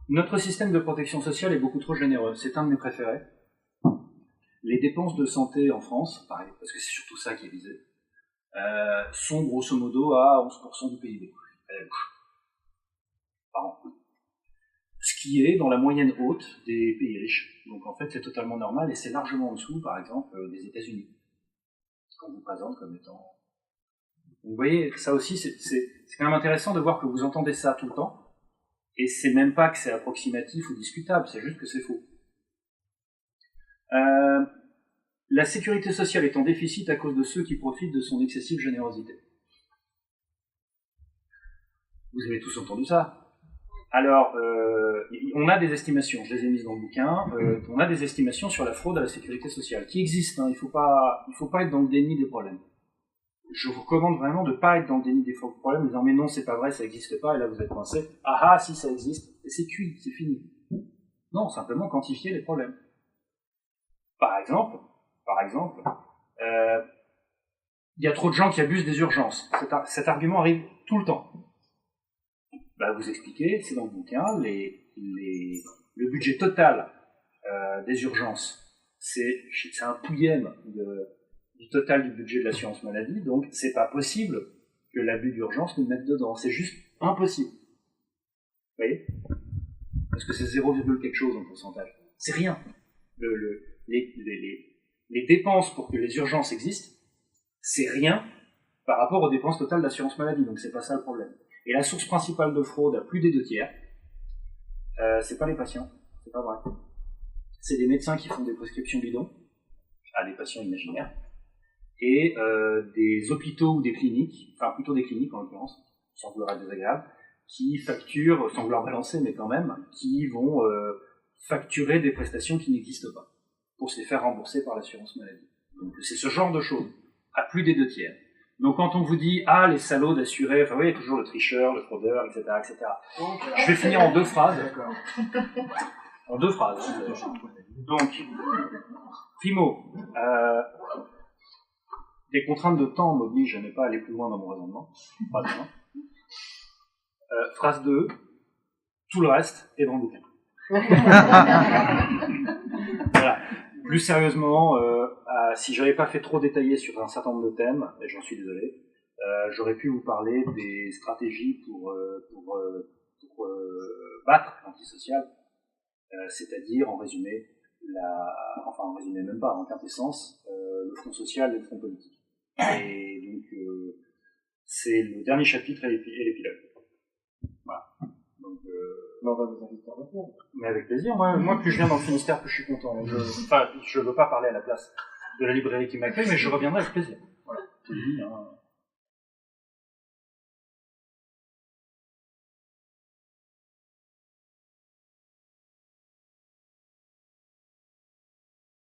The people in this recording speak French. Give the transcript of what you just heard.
Notre système de protection sociale est beaucoup trop généreux. C'est un de mes préférés. Les dépenses de santé en France, pareil, parce que c'est surtout ça qui est visé, sont grosso modo à 11% du PIB, à la bouche, par an. Ce qui est dans la moyenne haute des pays riches. Donc en fait, c'est totalement normal et c'est largement en dessous, par exemple, des États-Unis, qu'on vous présente comme étant... Donc, vous voyez, ça aussi, c'est quand même intéressant de voir que vous entendez ça tout le temps, et c'est même pas que c'est approximatif ou discutable, c'est juste que c'est faux. La sécurité sociale est en déficit à cause de ceux qui profitent de son excessive générosité. Vous avez tous entendu ça. Alors, on a des estimations, je les ai mises dans le bouquin, on a des estimations sur la fraude à la sécurité sociale, qui existent, hein, il faut pas être dans le déni des problèmes. Je vous recommande vraiment de ne pas être dans le déni des problèmes, en disant mais non, c'est pas vrai, ça n'existe pas, et là vous êtes coincé, ah si ça existe, et c'est cuit, c'est fini. Non, simplement quantifier les problèmes. Par exemple, il y a trop de gens qui abusent des urgences. Cet argument arrive tout le temps. Bah, vous expliquez, c'est dans le bouquin, le budget total des urgences, c'est un pouillème du total du budget de l'assurance maladie, donc c'est pas possible que l'abus d'urgence nous mette dedans. C'est juste impossible. Vous voyez? Parce que c'est 0, quelque chose en pourcentage. C'est rien. Les dépenses pour que les urgences existent, c'est rien par rapport aux dépenses totales d'assurance maladie, donc c'est pas ça le problème. Et la source principale de fraude à plus des 2/3, c'est pas les patients, c'est pas vrai. C'est des médecins qui font des prescriptions bidons à des patients imaginaires, et des hôpitaux ou des cliniques, enfin plutôt des cliniques en l'occurrence, sans vouloir être désagréable, qui facturent, sans vouloir balancer mais quand même, qui vont facturer des prestations qui n'existent pas, pour se les faire rembourser par l'assurance maladie. Donc c'est ce genre de choses, à plus des 2/3. Donc quand on vous dit « Ah, les salauds d'assurés », enfin vous voyez, toujours le tricheur, le fraudeur, etc., etc. Je vais finir en 2 phrases. En 2 phrases. Donc, primo, des contraintes de temps m'obligent à ne pas aller plus loin dans mon raisonnement. Phrase 1. Phrase 2, tout le reste est dans le bouquin. Voilà. Plus sérieusement, si j'avais pas fait trop détaillé sur un certain nombre de thèmes, et j'en suis désolé, j'aurais pu vous parler des stratégies pour battre l'antisocial, c'est-à-dire en résumé, en résumé même pas, en quintessence, le front social et le front politique. Et donc, c'est le dernier chapitre et l'épilogue. Voilà. Donc, on va vous inviter à répondre. Mais avec plaisir. Moi, plus je viens dans le Finistère, plus je suis content. Je veux pas parler à la place de la librairie qui m'accueille, mais je reviendrai avec plaisir. Voilà.